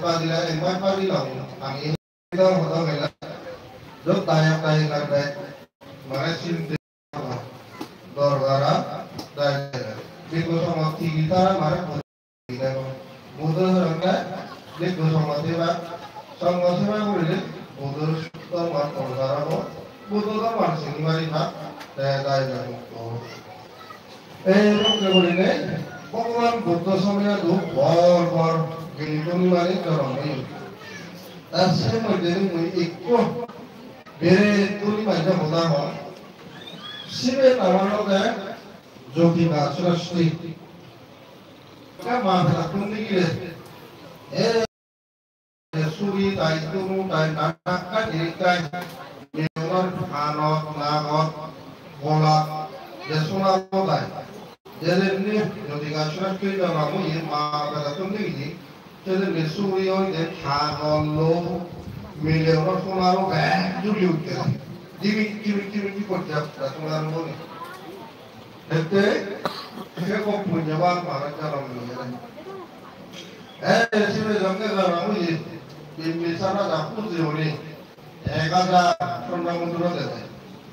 padila empat padila ang ito hoto kaya dok tayo karte mana sinte dorgara dahil dito sama kita mara kita mudah rangka dito sama tiba sama boleh mudah sama dorgara mo mudah sama sini mari pak daya boleh Bhagavan Buddha samaya do bor gilitoni mane karamai tashe madeni mui ekko bere tuni manja hoda ho sibe namano ga joti ba surashti ka mabla tuni gile suri tai tunu tai nakka dirikai menor anot nagot bola desuna hodai jadi ini jadi kasar kita kamu ini makan atau ini jadi nesuri orang yang hagolo miliaran sonaro juli udah kimi kerja sonaro ini itu saya kok punya bang marah cara mengira sini jangan kamu ini sana dapur sini kada pernah mundur ada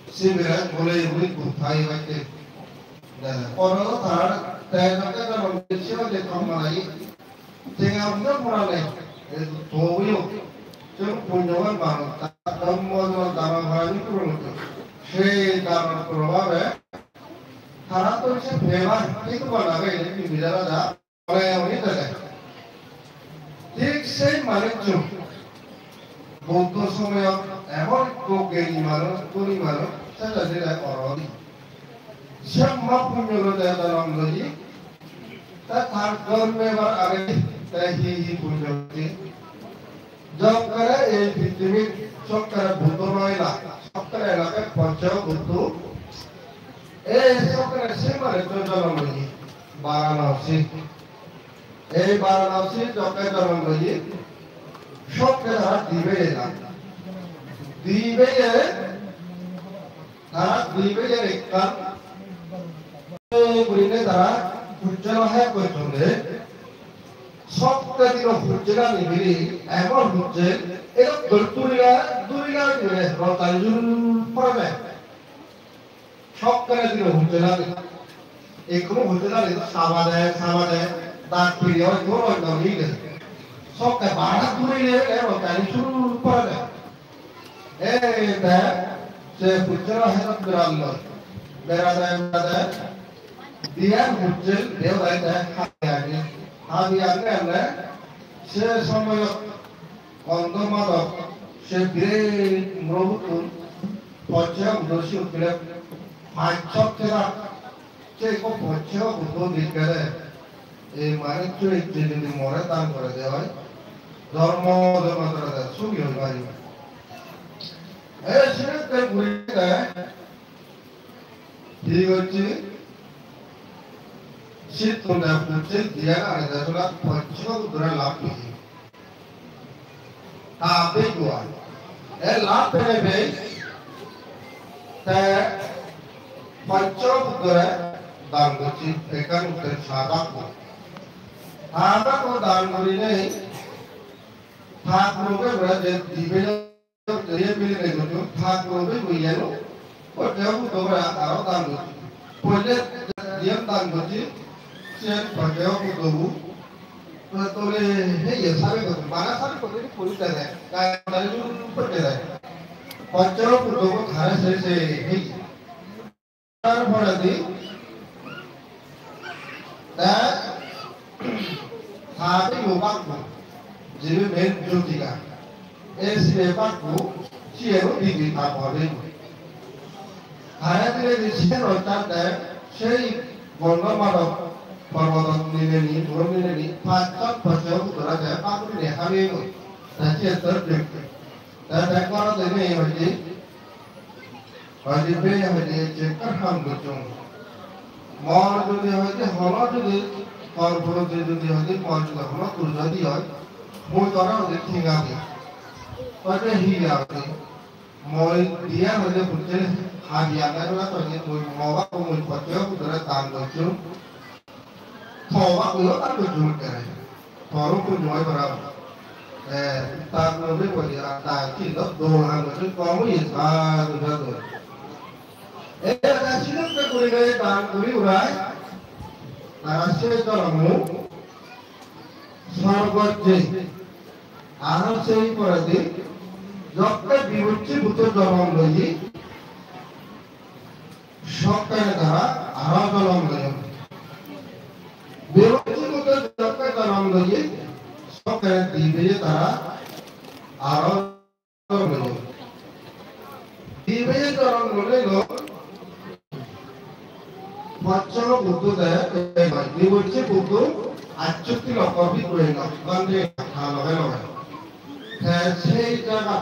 sih berat boleh bukai lagi orang thar tayang ka naman siya de kamalai tinga unda morale toyo so punyawan bang tammo no damahani kurun she damar kurwabe thara to se beva itu banabe ni bijara da ore oni tade ঠিক সেই মানুষ বৌদ্ধ সময় এমন জ্ঞানী মানুষ গুণী মানুষ সেটা যেটা অরণি Siapa punya dalam lagi, tak harus memang ada tehi punya lagi. Jauh kerana pritimi sok kerana butuh noila, sok kerana lakukan pancau butuh. Sok kerana semua itu dalam lagi. Varanasi, Varanasi jauh kerana dalam lagi. Sok kerana dibe ikan. Burine dara hujjana hai koitonde sokta dino hujjana nibiri emon hujje eta duriga dire rotanjul parbe sokta dino hujjana ekro hujjana itu sabade dak piri oi goro ngi de sokta bana duriga rotanjul parbe eta se hujjana hai berallo berada dia muncul dia ada hadiahnya se sampai kondo malam se bire merubutun pocah bersih bire macam cerah ceko pocah betul dikere mana cuy jadi di mana tang pada dewa dharma terada sugi hari sini terbuka digoci Sit tunda puncil dia ada surat pancau dura lapi. Tapi gua, lapi be, te pancau dura danguci ekan uter sadak gua. Sadak gua danguri ne, thak robe berada di bawah dia pilih negoju, thak robe buaya lo, kau jauh dora arah danguci. Boleh dia danguci. Siapa pakai aku tu, tole hei sabe tu, mana sabe tu ni polis ada, kaya dari dulu pergi ada. Pacar aku tu khara se hei, tar berarti, dah, sahaja lupa aku, jadi main juga. Siapa aku, siapa di apa ni? Khara ni siapa orang dah, saya gondol malam. Perbuatan ini, turun ini, pacar pacar itu raja, aku ni hari itu, nanti terjadi. Dan ekor ini wajib yang cekar ham betul. Mal jadi wajib, halal jadi, kalau jadi wajib, mal juga halal tu jadi wajib. Mui orang jadi tinggal ni, pada hilang ni, mui dia wajib betul, hadiah ni lah tu ni, mui mawa mui pacar itu raja betul. Thawak lo tak berjuang kerana, thawak pun jual berapa. ta nó biết bởi ta chỉ lớp đồ hàng của chúng có gì ta được ra rồi ta chỉ lớp cái của người ta của người đấy ta sẽ cho là mũ সর্বজে আর সেই পরাদি যত বিবচ্ছি ভূত জলম লই সকালে দ্বারা আর জলম লই বিবচ্ছি ভূত যত জলম লই সকালে দিবে তারা আর জলম লই দিবে জলম লই পঞ্চম ভূত দেয় বিবচ্ছি ভূত আচ্ছুতি লকবি করে না বান্দে খালবে লগে সেই জায়গা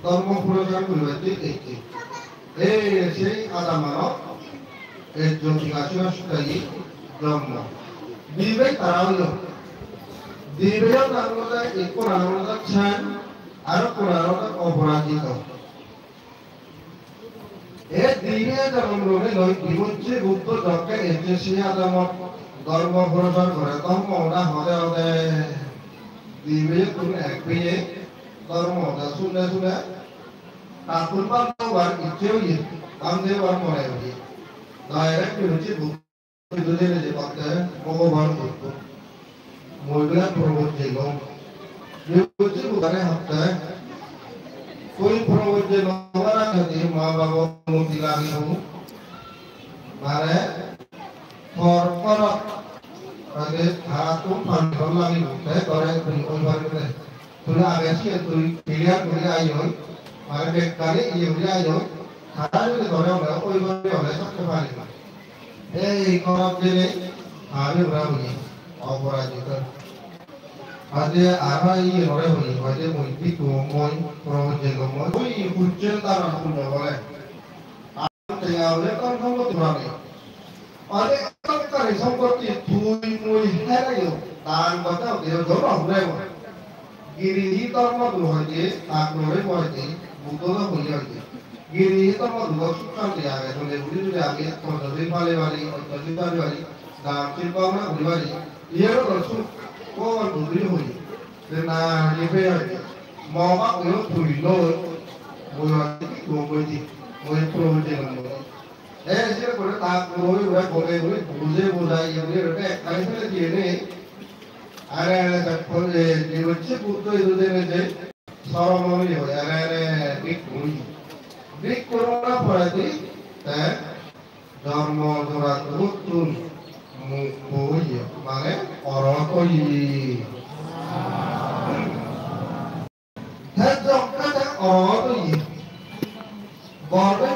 ধর্ম প্রচার করবে দেখি এই সেই আদামানো এই জ্যোতিকাশিরা সুতাই জন্ম দিবে তারা হলো দিবেও নামটা এক নামটা ছান আর কোরআনটা অপরাজিত এই দিবে জন্ম লগে লই বিবচ্ছি বুদ্ধ যকে এসে সেই আদামত ধর্ম প্রচার করে ধর্মটা হলে হলে দিবে তুমি এক পেয়ে ধর্মটা শুনে শুনে তারপর পাবার ইচ্ছেও ইয়ে আমাদের বার মনে হয়ে ডাইরেক্ট হচ্ছে বুদ্ধি যে পাতে ভগবান বুদ্ধ মহিলা প্রবর্তী লোক হচ্ছে বুধারে হাতে कोई प्रवचन हमारा कहते माँ बाबा मोती लागी हो मारे और अगर हाथों पंखों लागी होते हैं तो एक दिन कोई बार में तुला आगे से तुल पीलिया तुला आई हो मारे बेकारी ये तुला आई हो खाना जो तो रहा होगा कोई बार में होगा सब के बारे में एक और अब जेने आगे बढ़ा हुई और बढ़ा जितना आजे आरा ये रोए हुई आजे मोइटी को मोइ प्रवचन को मोइ कोई उच्चन तारा पुण्य बोले आप तैयार है कौन कौन को तुम्हारे आजे करे संपत्ति तुई मोइ है ना यो दान बताओ देव जोड़ा हुए वो गिरी ही तो मत होते आप रोए होते बुद्धो तो हुई होते गिरी ही तो मत लोग सुखान ले आए तो ले बुरी ले आए तो जल्दी वाले वाली और जल्दी वाली दाम चिपकाना बुरी वाली ये लोग सुख kok dulu hui, karena ini be mau mak itu tuli lo, mau di, mau pro jalan lo. Sih kalau tak pro itu boleh buze ini rute, kali itu dia ni, ada sepuluh di wajib butuh itu je, seorang mau ni, ada dik corona berarti, dharma surat betul. Mukoyi, mana orang koyi. Hejok kata orang koyi. Baru